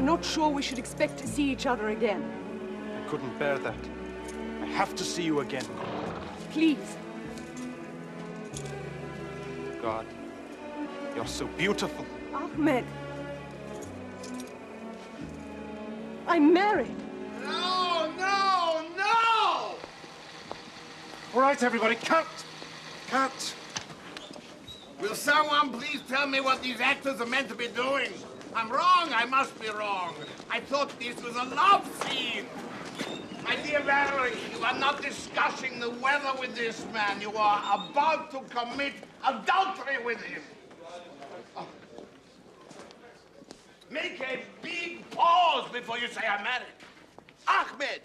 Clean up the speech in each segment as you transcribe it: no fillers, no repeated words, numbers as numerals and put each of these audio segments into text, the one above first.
not sure we should expect to see each other again. I couldn't bear that. I have to see you again. Please. God, you're so beautiful. Ahmed. I'm married. No, no, no! All right, everybody, cut! Cut! Will someone please tell me what these actors are meant to be doing? I'm wrong, I must be wrong. I thought this was a love scene. My dear Valerie, you are not discussing the weather with this man. You are about to commit adultery with him. Oh. Make a big pause before you say I'm married. Ahmed,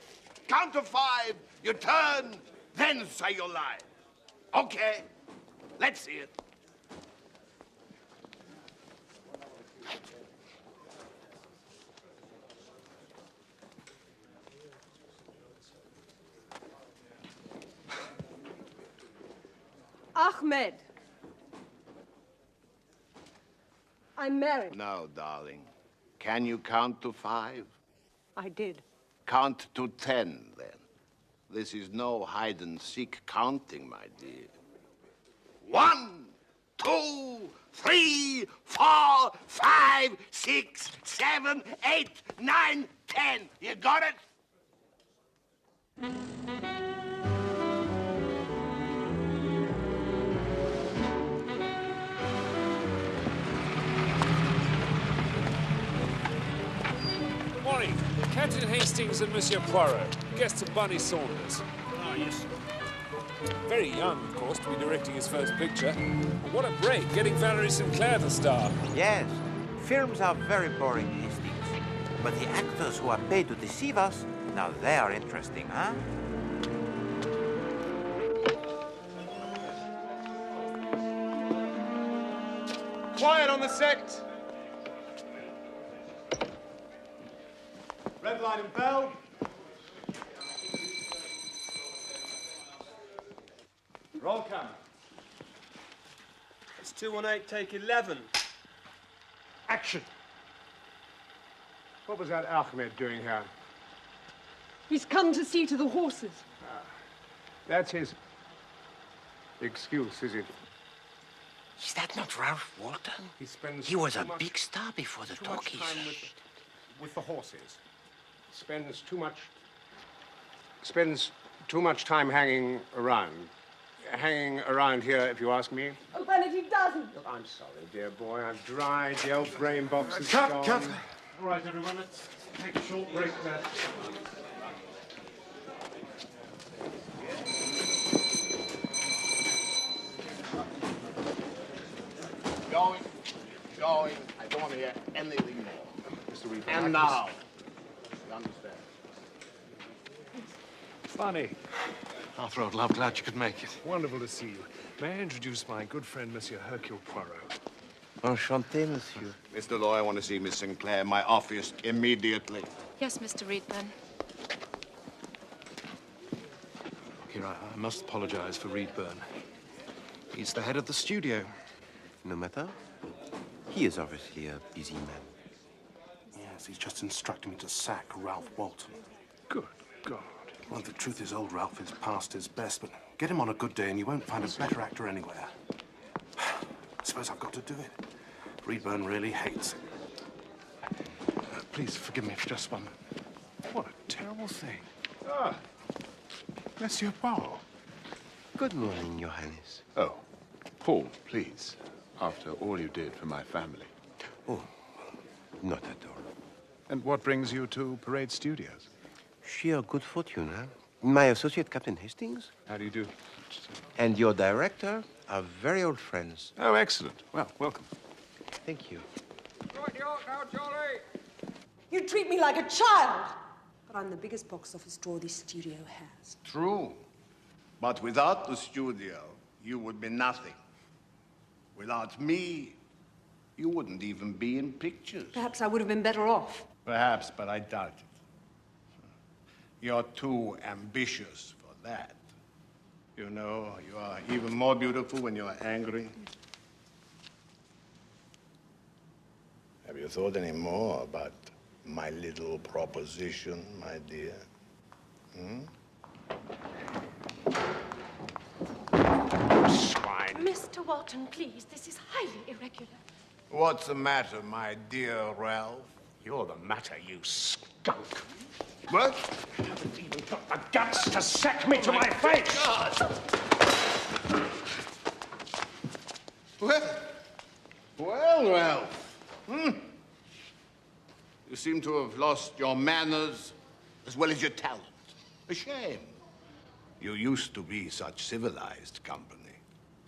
count to 5, you turn, then say your line. Okay, let's see it. Ahmed. I'm married. No, darling. Can you count to 5? I did. Count to 10, then. This is no hide-and-seek counting, my dear. 1, 2, 3, 4, 5, 6, 7, 8, 9, 10. You got it? Morning. Captain Hastings and Monsieur Poirot. Guests of Bunny Saunders. Ah, yes. Very young, of course, to be directing his first picture. But what a break, getting Valerie Saintclair to star. Yes, films are very boring, Hastings. But the actors who are paid to deceive us, now they are interesting, huh? Quiet on the set! Red light and bell. Roll camera. It's 218, take 11. Action. What was that Ahmed doing here? He's come to see to the horses. That's his excuse, is it? Is that not Ralph Walton? He was a big star before the talkies. With the horses. Spends too much time hanging around. Hanging around here, if you ask me. Oh, Bennett, he doesn't. Look, I'm sorry, dear boy. I've dried. The old brain box is Cut, gone. cut. All right, everyone, let's take a short break now. Going. I don't want to hear anything more. Mr. Reedburn, And now. You understand? Funny. Arthur, old love, glad you could make it. Wonderful to see you. May I introduce my good friend, Monsieur Hercule Poirot? Enchanté, monsieur. Mr. Lawyer, I want to see Miss Sinclair, my office, immediately. Yes, Mr. Reedburn. Here, I must apologize for Reedburn. He's the head of the studio. No matter. He is obviously a busy man. Yes, he's just instructed me to sack Ralph Walton. Good God. Well, the truth is, old Ralph is past his best, but get him on a good day and you won't find a better actor anywhere. I suppose I've got to do it. Reedburn really hates it. Please forgive me for just one. What a terrible thing. Ah, Monsieur Poirot. Good morning, Your Highness. Oh, Paul, please. After all you did for my family. Oh, not at all. And what brings you to Parade Studios? Sheer good fortune, huh? My associate, Captain Hastings, How do you do? and your director are very old friends. Oh, excellent. Well, welcome. Thank you. You treat me like a child. But I'm the biggest box office draw this studio has. True. But without the studio, you would be nothing. Without me, you wouldn't even be in pictures. Perhaps I would have been better off. Perhaps, but I doubt it. You're too ambitious for that. You know, you are even more beautiful when you're angry. Have you thought any more about my little proposition, my dear? Swine. Mr. Walton, please, this is highly irregular. What's the matter, my dear Ralph? You're the matter, you skunk. What? You haven't even got the guts to sack me to my face! God! Well, Ralph. You seem to have lost your manners as well as your talent. A shame. You used to be such civilized company.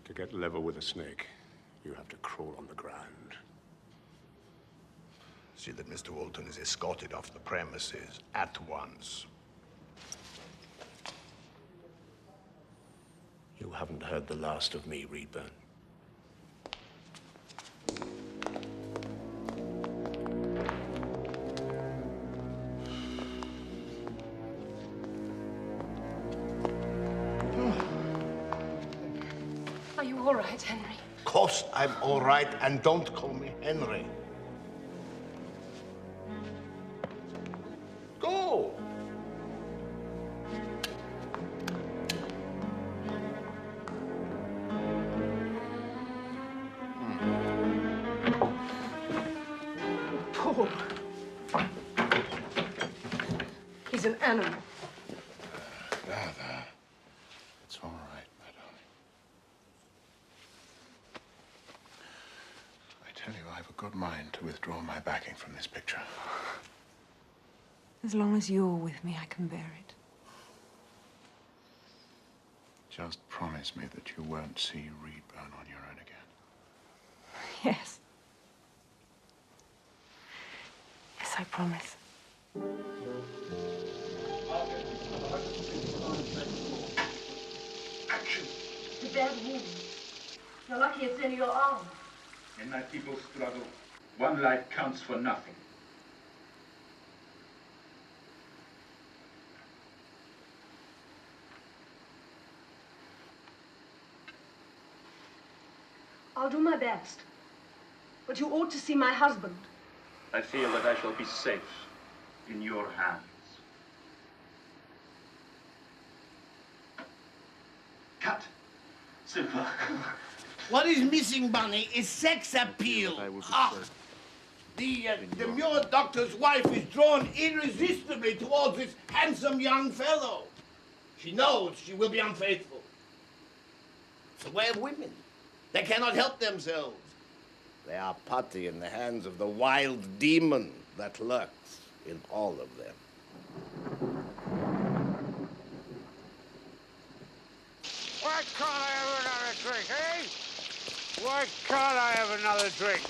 To get level with a snake, you have to crawl on the ground. See that Mr. Walton is escorted off the premises at once. You haven't heard the last of me, Reedburn. Are you all right, Henry? Of course I'm all right, and don't call me Henry. Go! Paul. He's an animal. There. It's all right, my darling. I tell you, I've a good mind to withdraw my backing from this picture. As long as you're with me, I can bear it. Just promise me that you won't see Reedburn on your own again. Yes. Yes, I promise. Action! It's a bad wound. You're lucky it's in your arm. In my people's struggle, one life counts for nothing. I'll do my best. But you ought to see my husband. I feel that I shall be safe in your hands. Cut. Simple. What is missing, Bunny, is sex appeal. The demure doctor's wife is drawn irresistibly towards this handsome young fellow. She knows she will be unfaithful. It's the way of women. They cannot help themselves. They are putty in the hands of the wild demon that lurks in all of them. Why can't I have another drink, eh? Why can't I have another drink?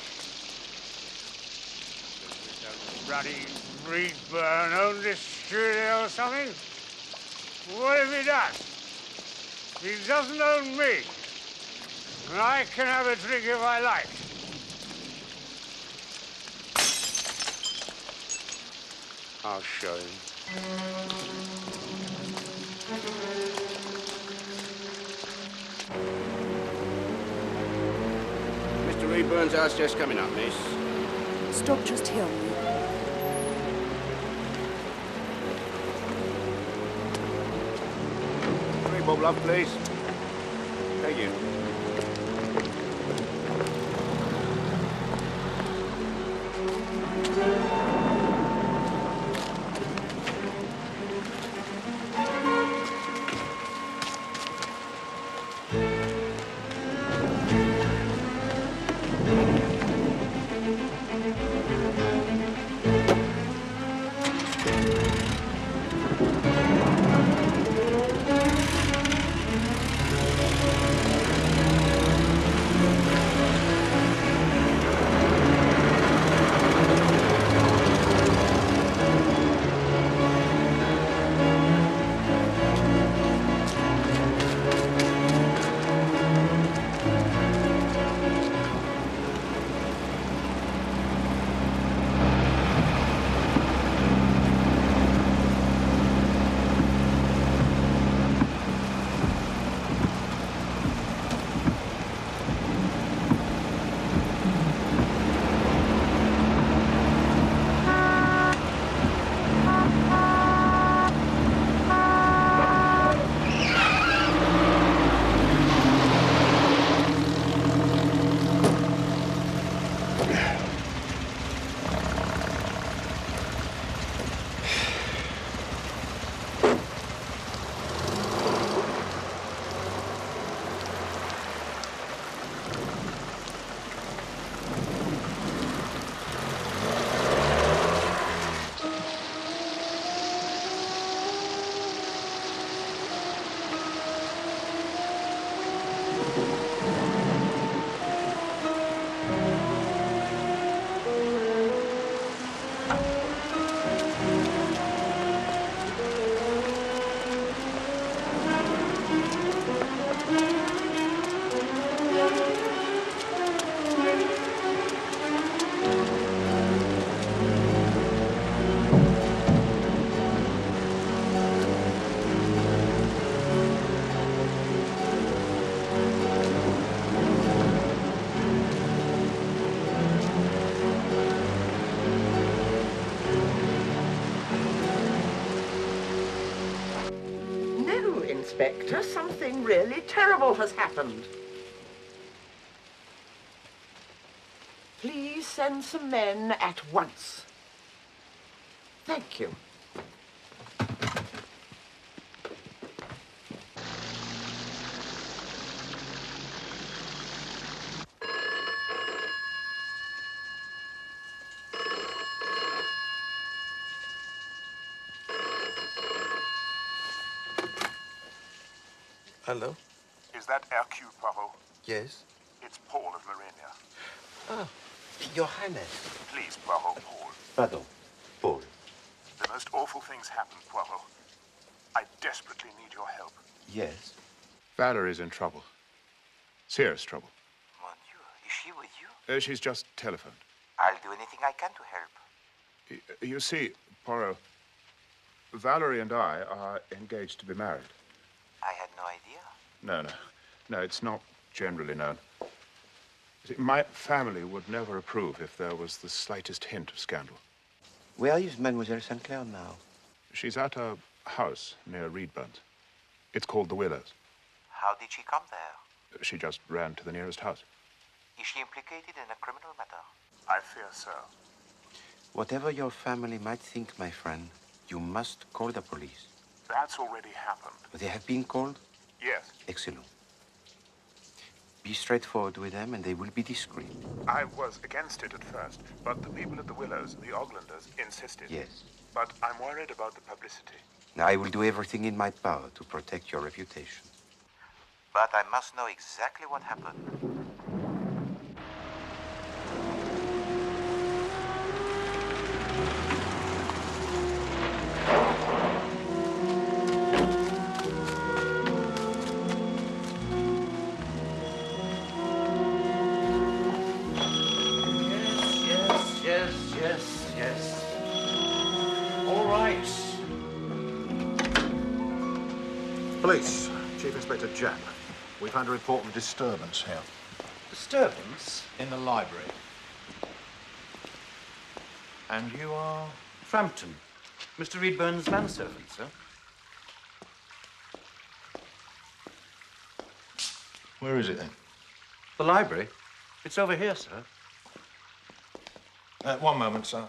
Bloody Reedburn owned this studio or something? What have he done? He doesn't own me. And I can have a drink if I like. I'll show him. Mr. Reedburn's house just coming up, miss. Stop just here. Three bob love, please. Thank you. Inspector. Something really terrible has happened. Please send some men at once. Thank you. Hello? Is that Hercule Poirot? Yes? It's Paul of Maurania. Ah, Your Highness. Please, Poirot, Paul. Pardon, Paul. The most awful things happened, Poirot. I desperately need your help. Yes? Valerie's in trouble. Serious trouble. Mon Dieu, is she with you? She's just telephoned. I'll do anything I can to help. You see, Poirot, Valerie and I are engaged to be married. I had no idea. No, it's not generally known. You see, my family would never approve if there was the slightest hint of scandal. Where is Mademoiselle Saintclair now? She's at a house near Reedburn. It's called the Willows. How did she come there? She just ran to the nearest house. Is she implicated in a criminal matter? I fear so. Whatever your family might think, my friend, you must call the police. That's already happened. They have been called? Yes. Excellent. Be straightforward with them and they will be discreet. I was against it at first, but the people at the Willows, the Oglanders, insisted. Yes. But I'm worried about the publicity. Now, I will do everything in my power to protect your reputation. But I must know exactly what happened. Yes. All right. Police, Chief Inspector Jack. We've had a report of a disturbance here. Disturbance? In the library. And you are? Frampton. Mr. Reedburn's manservant, sir. Where is it then? The library? It's over here, sir. One moment, sir.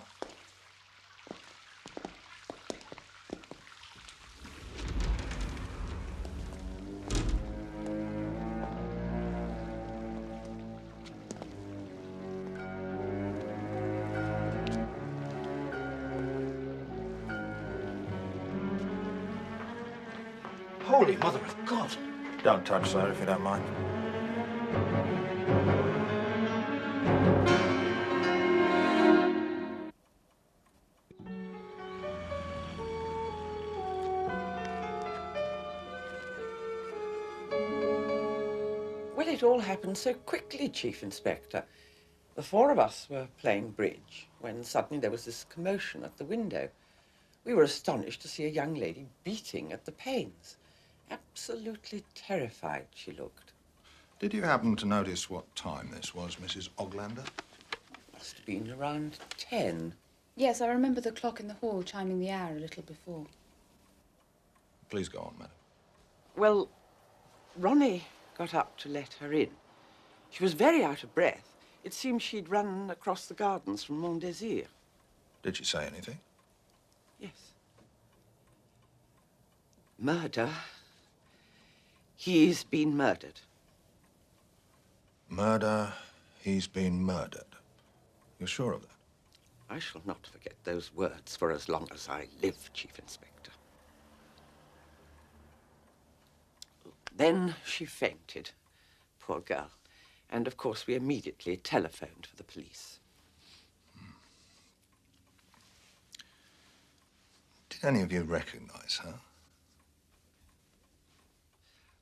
Holy Mother of God! Don't touch, sir, if you don't mind. Well, it all happened so quickly, Chief Inspector. The four of us were playing bridge when suddenly there was this commotion at the window. We were astonished to see a young lady beating at the panes. Absolutely terrified she looked. Did you happen to notice what time this was, Mrs. Oglander? Must have been around 10. Yes, I remember the clock in the hall chiming the hour a little before. Please go on, madam. Well, Ronnie got up to let her in. She was very out of breath. It seemed she'd run across the gardens from Mont Désir. Did she say anything? Yes. Murder. He's been murdered. Murder. He's been murdered. You're sure of that? I shall not forget those words for as long as I live, Chief Inspector. Then she fainted, poor girl. And, of course, we immediately telephoned for the police. Did any of you recognize her?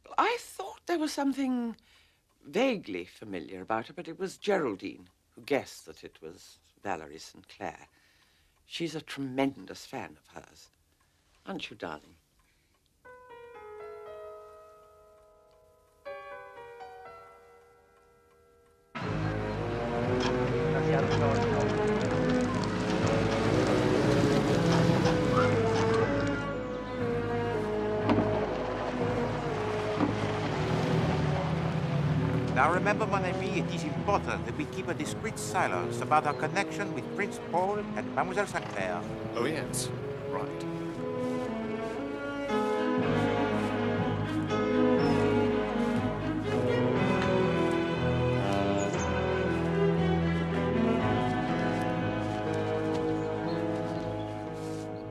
Well, I thought there was something vaguely familiar about her, but it was Geraldine who guessed that it was Valerie Saintclair. She's a tremendous fan of hers. Aren't you, darling? Now remember, mon ami, it is important that we keep a discreet silence about our connection with Prince Paul and Mademoiselle Saintclair. Oh, yes. Right.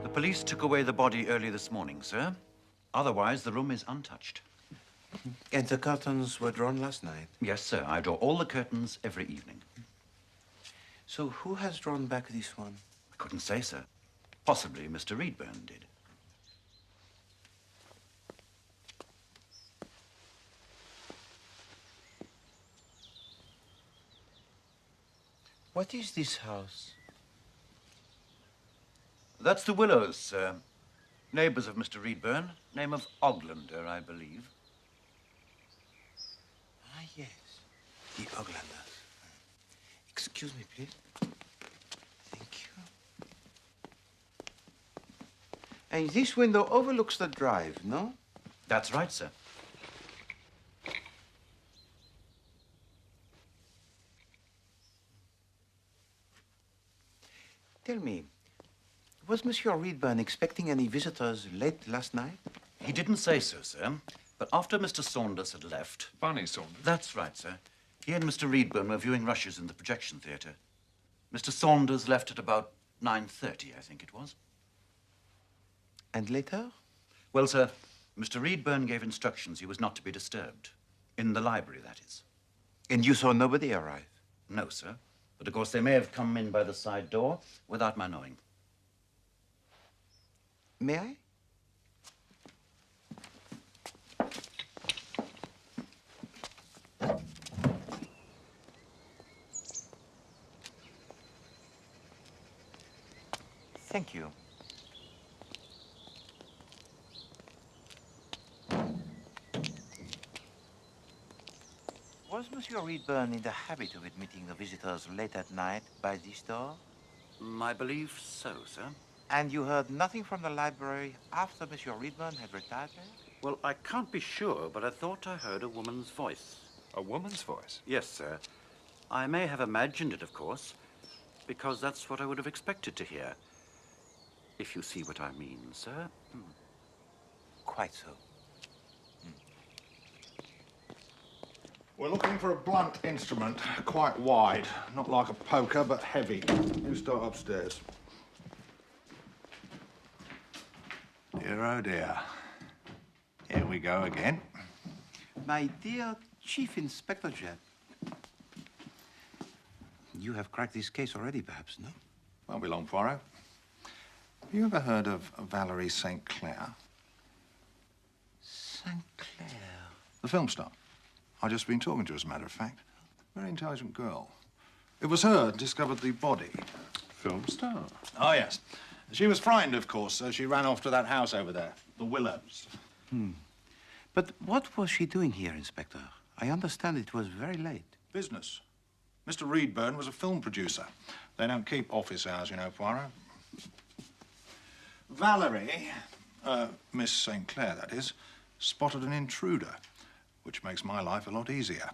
The police took away the body early this morning, sir. Otherwise, the room is untouched. And the curtains were drawn last night? Yes, sir. I draw all the curtains every evening. So who has drawn back this one? I couldn't say, sir. Possibly Mr. Reedburn did. What is this house? That's the Willows, sir. Neighbors of Mr. Reedburn. Name of Oglander, I believe. Ah, yes. The Oglanders. Excuse me, please. Thank you. And this window overlooks the drive, no? That's right, sir. Tell me, was Monsieur Reedburn expecting any visitors late last night? He didn't say so, sir. But after Mr. Saunders had left... Barney Saunders? That's right, sir. He and Mr. Reedburn were viewing rushes in the projection theatre. Mr. Saunders left at about 9:30, I think it was. And later? Well, sir, Mr. Reedburn gave instructions he was not to be disturbed. In the library, that is. And you saw nobody arrive? No, sir. But, of course, they may have come in by the side door without my knowing. May I? Thank you. Was Monsieur Reedburn in the habit of admitting the visitors late at night by this door? I believe so, sir. And you heard nothing from the library after Monsieur Reedburn had retired there? Well, I can't be sure, but I thought I heard a woman's voice. A woman's voice? Yes, sir. I may have imagined it, of course, because that's what I would have expected to hear. If you see what I mean, sir. Quite so. We're looking for a blunt instrument, quite wide. Not like a poker, but heavy. You start upstairs. Dear, oh dear. Here we go again. My dear Chief Inspector Jett, you have cracked this case already, perhaps, no? Won't be long, Poirot. Have you ever heard of Valerie Saintclair? Saintclair? The film star. I've just been talking to her, as a matter of fact. Very intelligent girl. It was her who discovered the body. Film star? Oh, yes. She was frightened, of course, so she ran off to that house over there, the Willows. But what was she doing here, Inspector? I understand it was very late. Business. Mr. Reedburn was a film producer. They don't keep office hours, you know, Poirot. Valerie, Miss Saintclair, that is, spotted an intruder, which makes my life a lot easier.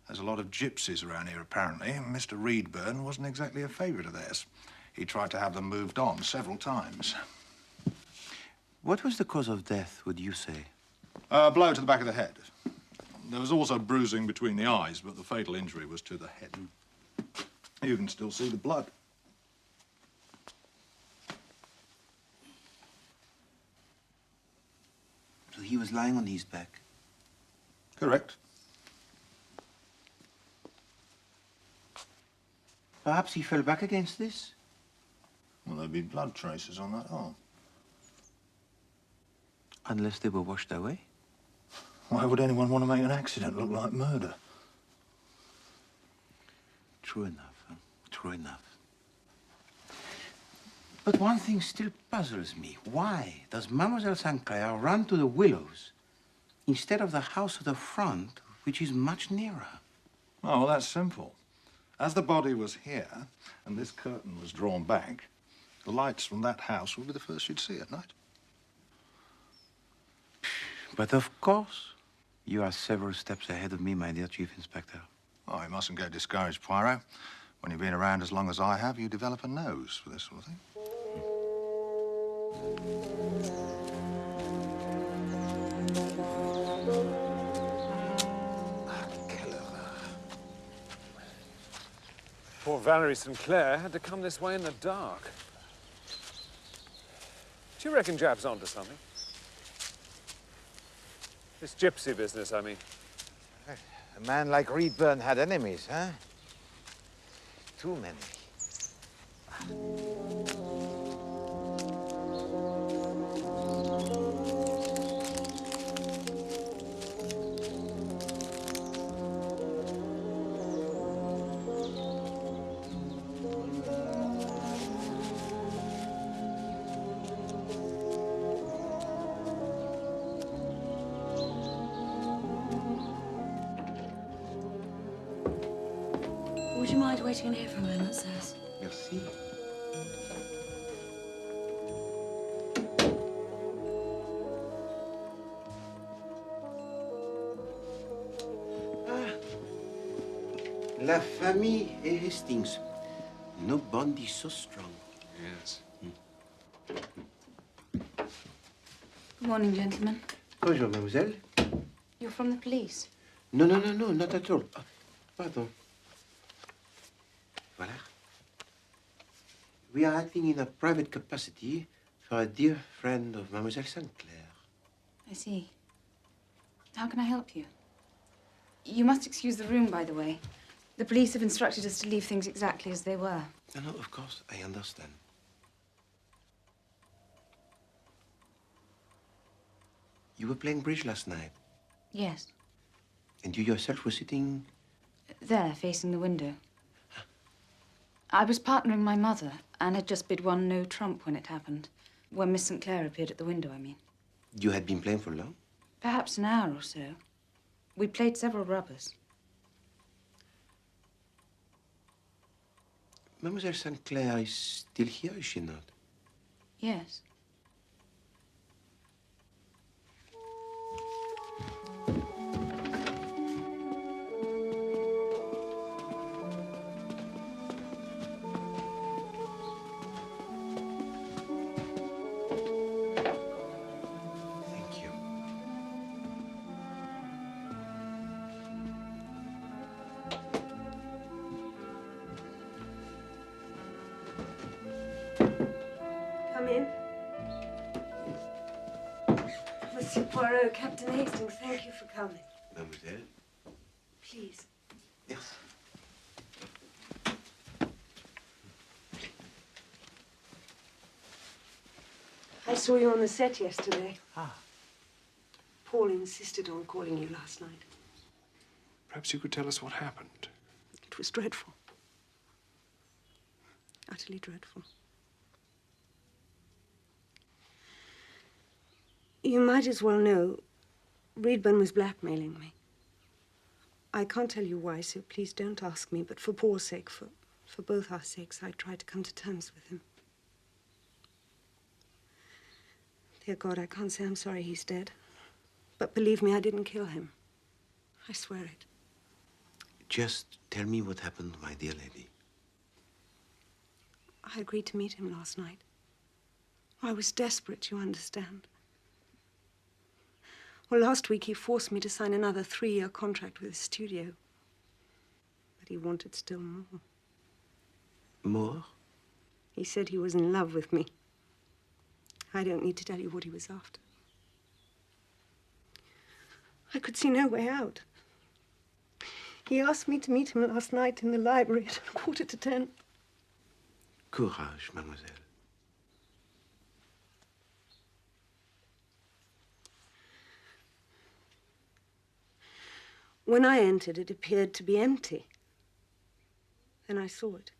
There's a lot of gypsies around here, apparently, and Mr. Reedburn wasn't exactly a favourite of theirs. He tried to have them moved on several times. What was the cause of death, would you say? A blow to the back of the head. There was also bruising between the eyes, but the fatal injury was to the head. You can still see the blood. So he was lying on his back? Correct. Perhaps he fell back against this? Well, there'd be blood traces on that arm. Unless they were washed away? Why would anyone want to make an accident look like murder? True enough, huh? True enough. But one thing still puzzles me. Why does Mademoiselle Saintclair run to the Willows instead of the house at the front, which is much nearer? Oh, well, that's simple. As the body was here, and this curtain was drawn back, the lights from that house would be the first you'd see at night. But of course, You are several steps ahead of me, my dear Chief Inspector. Oh, you mustn't get discouraged, Poirot. When you've been around as long as I have, you develop a nose for this sort of thing. Poor Valerie Saintclair had to come this way in the dark. Do you reckon Jab's onto something? This gypsy business, I mean. A man like Reedburn had enemies, huh? Too many. Would you mind waiting in here for a moment, sirs? Merci. La famille Hastings. No bond is so strong. Yes. Good morning, gentlemen. Bonjour, mademoiselle. You're from the police? No, not at all. Pardon. Voilà. We are acting in a private capacity for a dear friend of Mademoiselle Saintclair. I see. How can I help you? You must excuse the room, by the way. The police have instructed us to leave things exactly as they were. No, of course, I understand. You were playing bridge last night, Yes. and you yourself were sitting... There, facing the window. I was partnering my mother and had just bid one no trump when it happened. When Miss St. Clair appeared at the window, I mean. You had been playing for long? Perhaps an hour or so. We'd played several rubbers. Mademoiselle Saintclair is still here, is she not? Yes. Come in. Monsieur Poirot, Captain Hastings, thank you for coming. Mademoiselle? Please. Yes. I saw you on the set yesterday. Paul insisted on calling you last night. Perhaps you could tell us what happened. It was dreadful. Utterly dreadful. You might as well know Reedburn was blackmailing me. I can't tell you why, so please don't ask me, but for Paul's sake, for both our sakes, I tried to come to terms with him. Dear God, I can't say I'm sorry he's dead. But believe me, I didn't kill him. I swear it. Just tell me what happened, my dear lady. I agreed to meet him last night. I was desperate, you understand. Well, last week he forced me to sign another 3-year contract with the studio. But he wanted still more. More? He said he was in love with me. I don't need to tell you what he was after. I could see no way out. He asked me to meet him last night in the library at 9:45. Courage, mademoiselle. When I entered, it appeared to be empty. Then I saw it.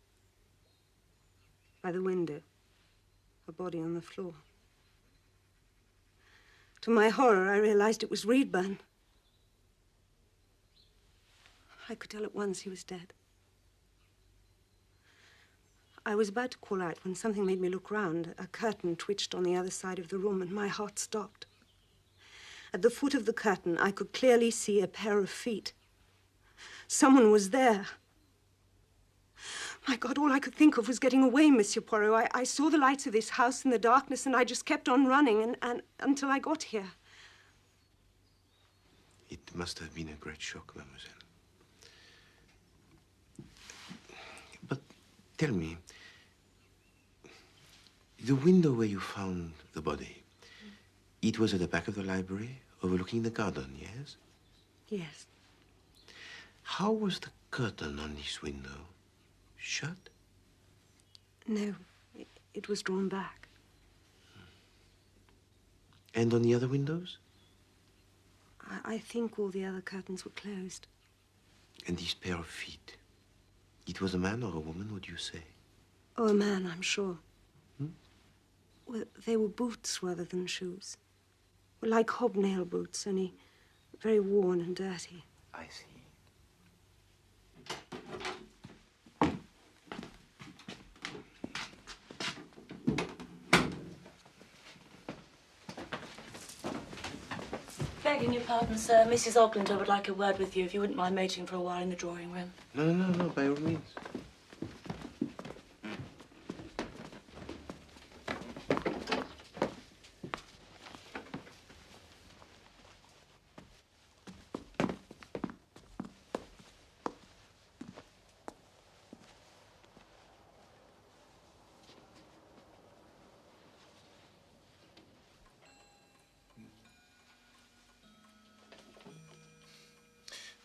By the window. A body on the floor. To my horror, I realized it was Reedburn. I could tell at once he was dead. I was about to call out when something made me look round. A curtain twitched on the other side of the room, and my heart stopped. At the foot of the curtain, I could clearly see a pair of feet. Someone was there. My God, all I could think of was getting away, Monsieur Poirot. I saw the lights of this house in the darkness, and I just kept on running and until I got here. It must have been a great shock, mademoiselle. But tell me, the window where you found the body, it was at the back of the library, overlooking the garden, yes? Yes. How was the curtain on this window? Shut? No, it was drawn back. And on the other windows? I think all the other curtains were closed. And this pair of feet, it was a man or a woman, would you say? Oh, a man, I'm sure. Well, they were boots rather than shoes. Well, like hobnail boots, only very worn and dirty. I see. Begging your pardon, sir, Mrs. Oglander would like a word with you if you wouldn't mind waiting for a while in the drawing room. No, by all means.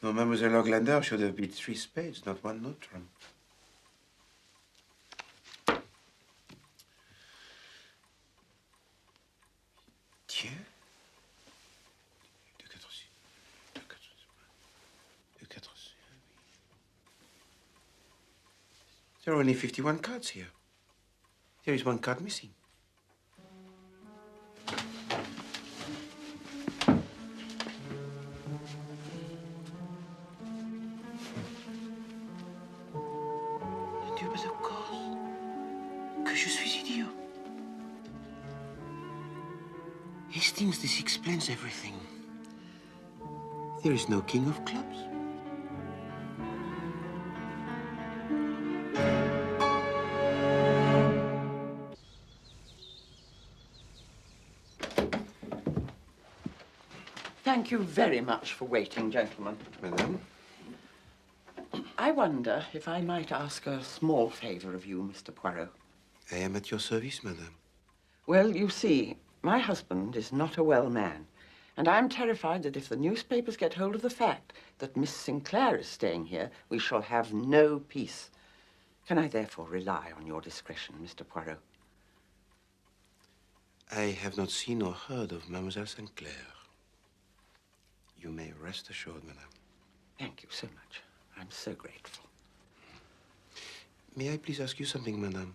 No, Mademoiselle Oglander should have beat 3 spades, not 1 note trump. Tiens. 2, 4, 6. 2, 4, 2, 4, 6. There are only 51 cards here. There is 1 card missing. This explains everything. There is no king of clubs. Thank you very much for waiting, gentlemen. Madame? I wonder if I might ask a small favor of you, Mr. Poirot. I am at your service, madame. Well, you see, my husband is not a well man, and I'm terrified that if the newspapers get hold of the fact that Miss Sinclair is staying here, we shall have no peace. Can I therefore rely on your discretion, Mr. Poirot? I have not seen or heard of Mademoiselle Sinclair. You may rest assured, madame. Thank you so much. I'm so grateful. May I please ask you something, madame?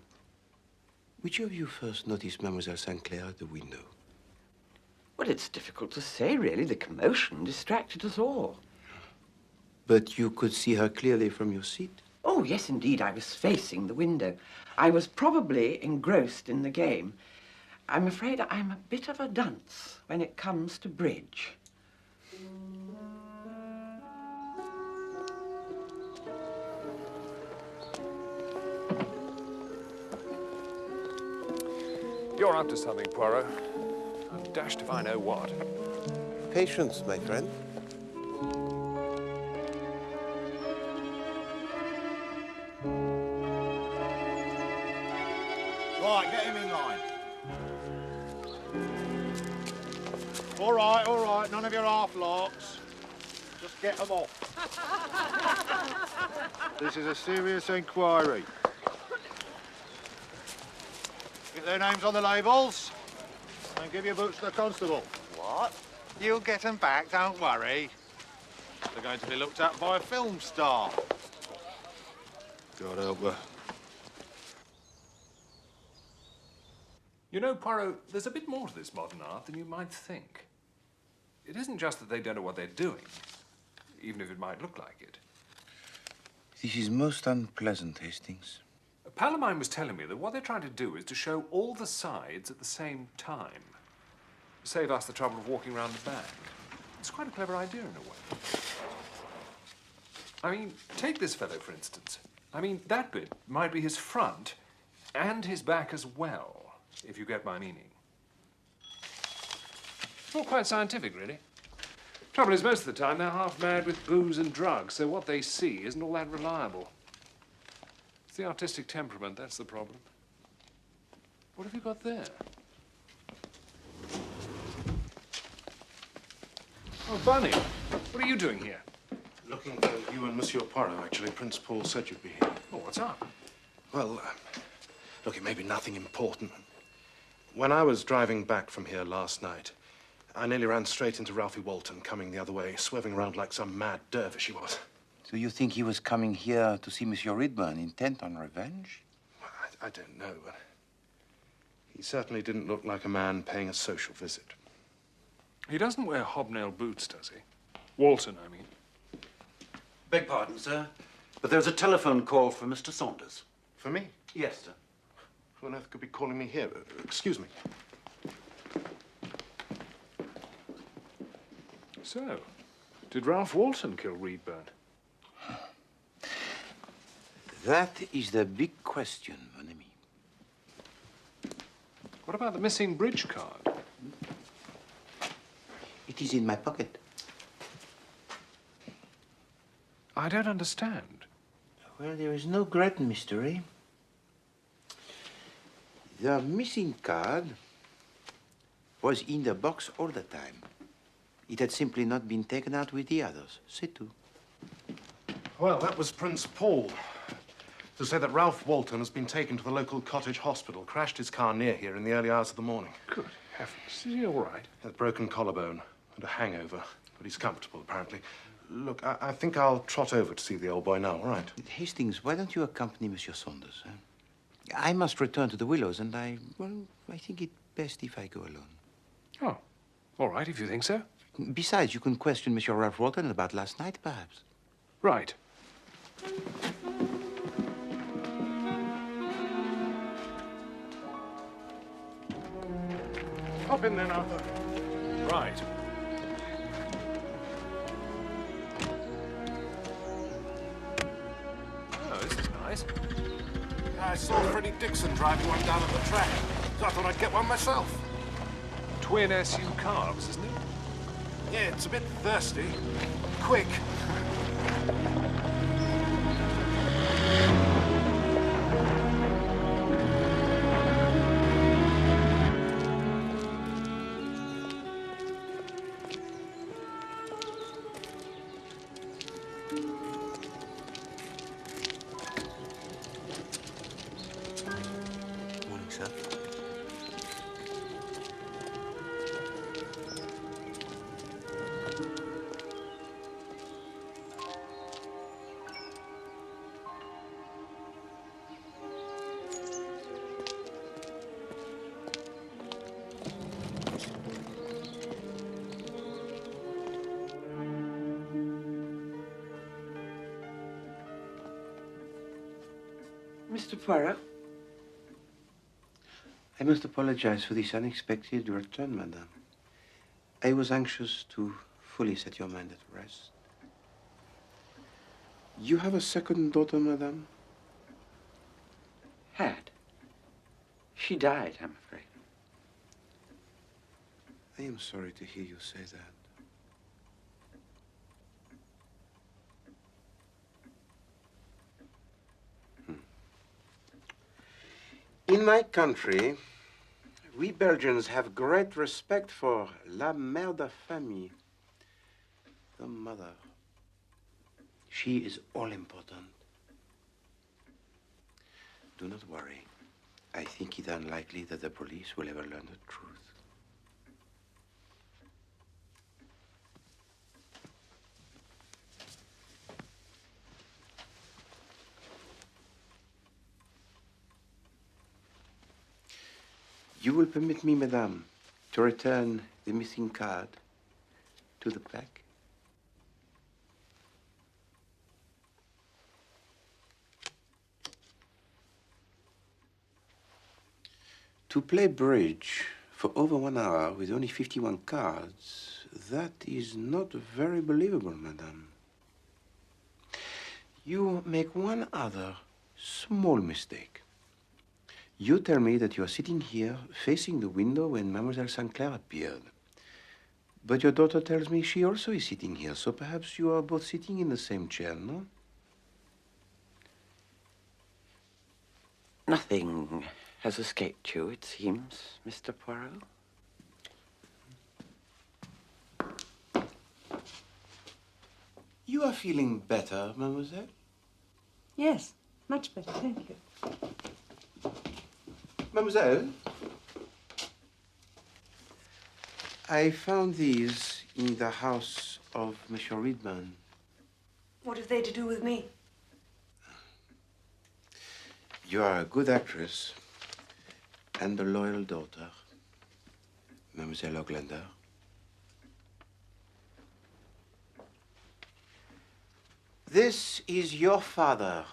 Which of you first noticed Mademoiselle Sinclair at the window? Well, it's difficult to say, really. The commotion distracted us all. But you could see her clearly from your seat? Oh, yes, indeed. I was facing the window. I was probably engrossed in the game. I'm afraid I'm a bit of a dunce when it comes to bridge. You're up to something, Poirot. I'm dashed if I know what. Patience, my friend. Right, get him in line. All right, none of your half-larks. Just get them off. This is a serious inquiry. Get their names on the labels and give your boots to the constable. What? You'll get them back, don't worry. They're going to be looked at by a film star. God help her. You know, Poirot, there's a bit more to this modern art than you might think. It isn't just that they don't know what they're doing, even if it might look like it. This is most unpleasant, Hastings. A pal of mine was telling me that what they're trying to do is to show all the sides at the same time. Save us the trouble of walking around the back. It's quite a clever idea in a way. I mean, take this fellow, for instance. I mean, that bit might be his front and his back as well, if you get my meaning. It's all quite scientific, really. Trouble is, most of the time, they're half mad with booze and drugs, so what they see isn't all that reliable. It's the artistic temperament, that's the problem. What have you got there? Oh, Bunny, what are you doing here? Looking for you and Monsieur Poirot, actually. Prince Paul said you'd be here. Oh, what's up? Well, look, it may be nothing important. When I was driving back from here last night, I nearly ran straight into Ralphie Walton coming the other way, swerving around like some mad dervish he was. So you think he was coming here to see Monsieur Reedburn, intent on revenge? Well, I don't know, but he certainly didn't look like a man paying a social visit. He doesn't wear hobnail boots, does he? Walton, I mean. Beg pardon, sir, but there's a telephone call for Mr. Saunders. For me? Yes, sir. Who on earth could be calling me here? Excuse me. So, did Ralph Walton kill Reedburn? That is the big question, mon ami. What about the missing bridge card? It is in my pocket. I don't understand. Well, there is no great mystery. The missing card was in the box all the time. It had simply not been taken out with the others. C'est tout. Well, that was Prince Paul. To say that Ralph Walton has been taken to the local cottage hospital, crashed his car near here in the early hours of the morning. Good heavens. Is he all right? He had a broken collarbone and a hangover, but he's comfortable, apparently. Look, I think I'll trot over to see the old boy now, all right? Hastings, why don't you accompany Monsieur Saunders? I must return to the Willows, and I think it best if I go alone. Oh, all right, if you think so. Besides, you can question Monsieur Ralph Walton about last night, perhaps. Right. Hop in then, Arthur. Right. Oh, this is nice. I saw Freddie Dixon driving one down at the track, so I thought I'd get one myself. Twin SU carbs, isn't it? Yeah, it's a bit thirsty. Quick. Morning, sir. Mr. Poirot? I must apologize for this unexpected return, madame. I was anxious to fully set your mind at rest. You have a second daughter, madame? Had. She died, I'm afraid. I am sorry to hear you say that. In my country, we Belgians have great respect for la mère de famille, the mother. She is all important. Do not worry. I think it unlikely that the police will ever learn the truth. You will permit me, madame, to return the missing card to the pack? To play bridge For over 1 hour with only 51 cards, that is not very believable, madame. You make one other small mistake. You tell me that you are sitting here facing the window when Mademoiselle Saintclair appeared. But your daughter tells me she also is sitting here, so perhaps you are both sitting in the same chair, no? Nothing has escaped you, it seems, Mr. Poirot. You are feeling better, mademoiselle? Yes, much better, thank you. Mademoiselle? I found these in the house of Monsieur Reedburn. What have they to do with me? You are a good actress and a loyal daughter, Mademoiselle Oglander. This is your father,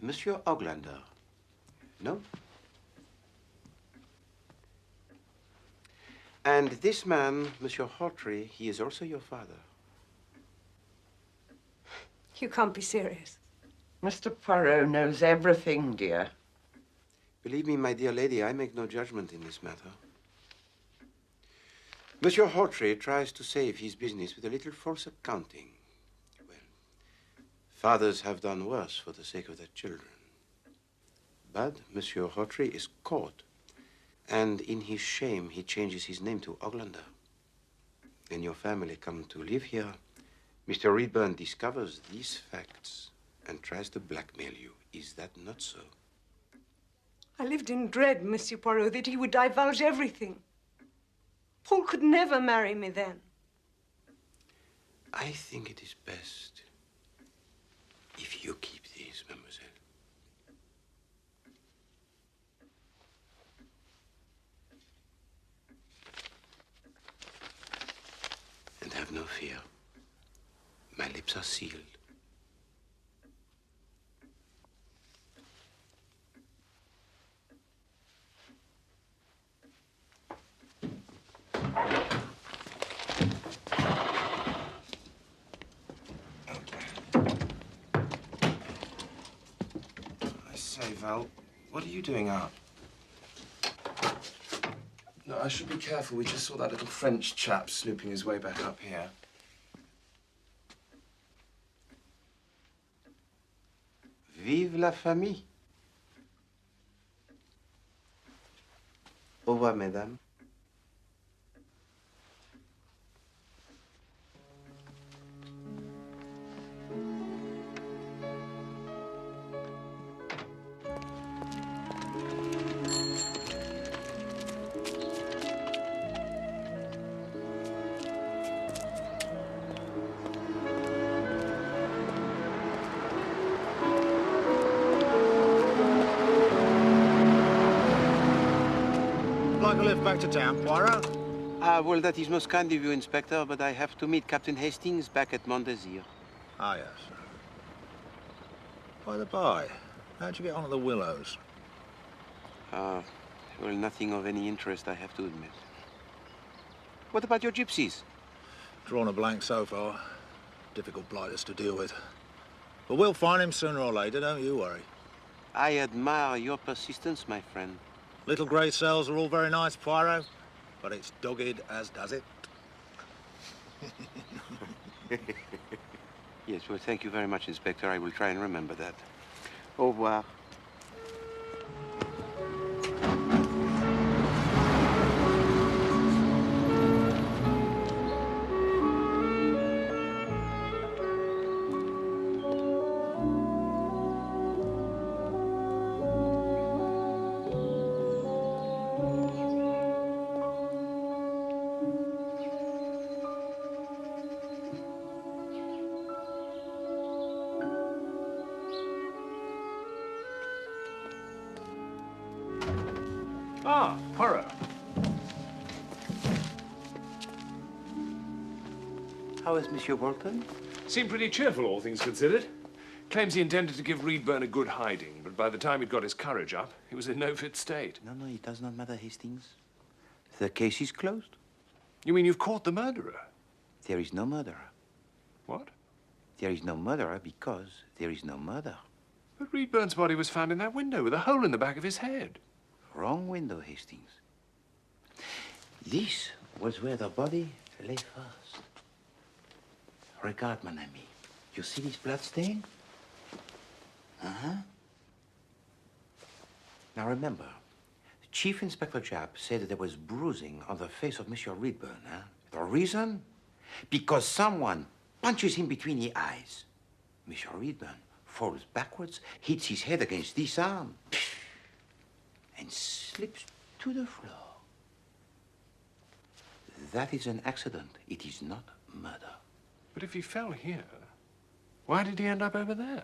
Monsieur Oglander. No? And this man, Monsieur Hawtrey, he is also your father. You can't be serious. Mr. Poirot knows everything, dear. Believe me, my dear lady, I make no judgment in this matter. Monsieur Hawtrey tries to save his business with a little false accounting. Well, fathers have done worse for the sake of their children. But Monsieur Hawtrey is caught, and in his shame, he changes his name to Oglander. When your family come to live here, Mr. Reedburn discovers these facts and tries to blackmail you. Is that not so? I lived in dread, Monsieur Poirot, that he would divulge everything. Paul could never marry me then. I think it is best if you keep these, mademoiselle. And have no fear. My lips are sealed. I say, Val, what are you doing up? No, I should be careful. We just saw that little French chap snooping his way back up here. Vive la famille. Au revoir, mesdames. Like to live back to town, Poirot? Well, that is most kind of you, Inspector, but I have to meet Captain Hastings back at Montdésir. Ah, yes. By the by, how'd you get on at the Willows? Well, nothing of any interest, I have to admit. What about your gypsies? Drawn a blank so far. Difficult blighters to deal with. But we'll find him sooner or later, don't you worry. I admire your persistence, my friend. Little grey cells are all very nice, Poirot, but it's dogged as does it. Yes, well, thank you very much, Inspector. I will try and remember that. Au revoir. Ah, Poirot. How is Monsieur Walton? Seemed pretty cheerful, all things considered. Claims he intended to give Reedburn a good hiding, but by the time he'd got his courage up, he was in no fit state. No, it does not matter, Hastings. The case is closed. You mean you've caught the murderer? There is no murderer. What? There is no murderer because there is no murder. But Reedburn's body was found in that window with a hole in the back of his head. Wrong window, Hastings. This was where the body lay first. Regard, mon ami. You see this blood stain? Uh-huh. Now remember, Chief Inspector Japp said that there was bruising on the face of Monsieur Reedburn. Huh? The reason? Because someone punches him between the eyes. Monsieur Reedburn falls backwards, hits his head against this arm, and slips to the floor. That is an accident. It is not murder. But if he fell here, why did he end up over there?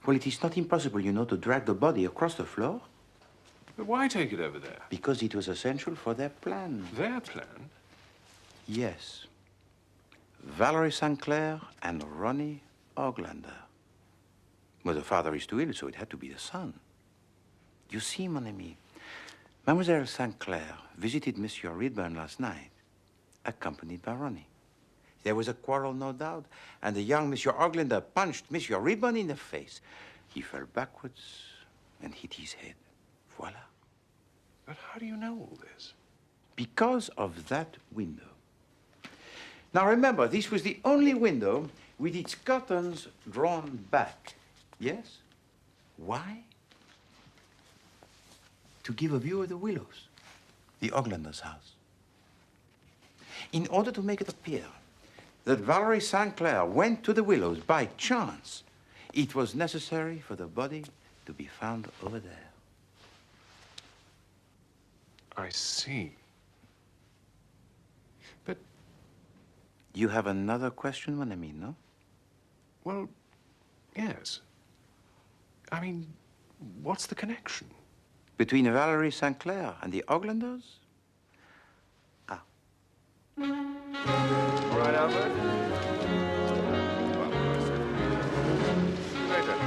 Well, it is not impossible, you know, to drag the body across the floor. But why take it over there? Because it was essential for their plan. Their plan? Yes. Valerie Saintclair and Ronnie Oglander. Well, the father is too ill, so it had to be the son. You see, mon ami, Mademoiselle Saintclair visited Monsieur Reedburn last night, accompanied by Ronnie. There was a quarrel, no doubt, and the young Monsieur Oglander punched Monsieur Reedburn in the face. He fell backwards and hit his head. Voila. But how do you know all this? Because of that window. Now remember, this was the only window with its curtains drawn back. Yes? Why? To give a view of the Willows, the Oglanders' house. In order to make it appear that Valerie Saintclair went to the Willows by chance, it was necessary for the body to be found over there. I see. But... You have another question, mon ami, no? Well, yes. I mean, what's the connection? Between Valerie Saintclair and the Oglanders? All right, Albert. Later.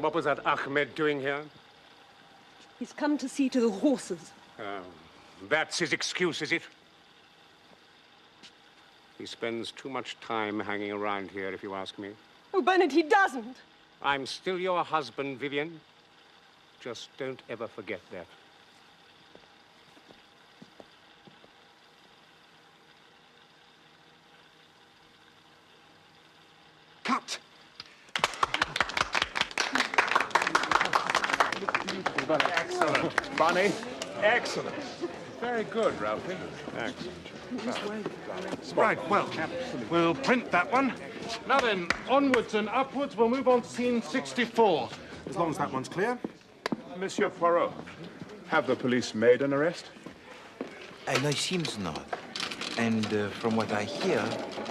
What was that Ahmed doing here? He's come to see to the horses. That's his excuse, is it? He spends too much time hanging around here, if you ask me. Oh, Bernard, he doesn't. I'm still your husband, Vivian. Just don't ever forget that. Cut! Excellent. Bonnie, excellent. Very good, Ralphie. Excellent. Right, well, we'll print that one. Now then, onwards and upwards, we'll move on to scene 64. As long as that one's clear. Monsieur Poirot, have the police made an arrest? No, it seems not. And from what I hear,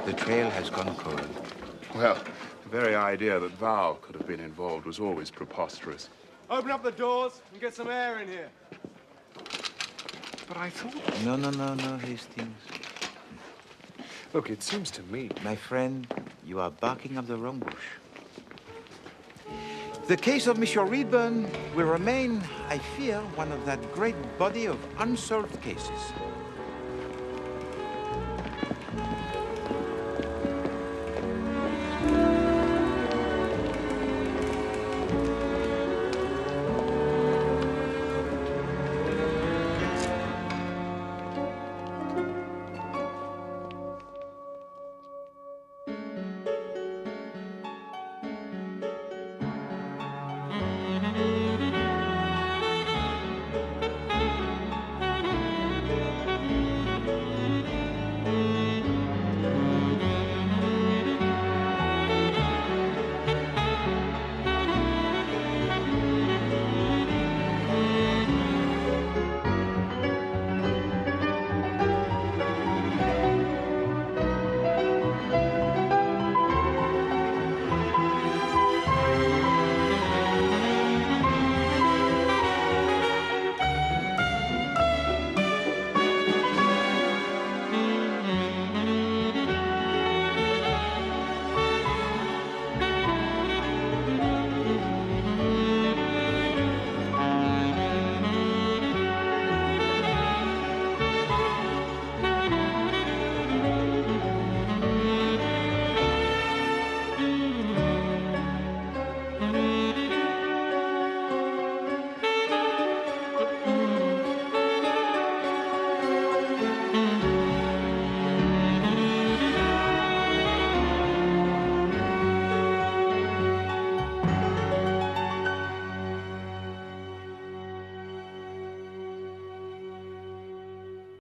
the trail has gone cold. Well, the very idea that Val could have been involved was always preposterous. Open up the doors and get some air in here. But I thought... No, Hastings. Look, it seems to me... My friend, you are barking up the wrong bush. The case of Monsieur Reedburn will remain, I fear, one of that great body of unsolved cases.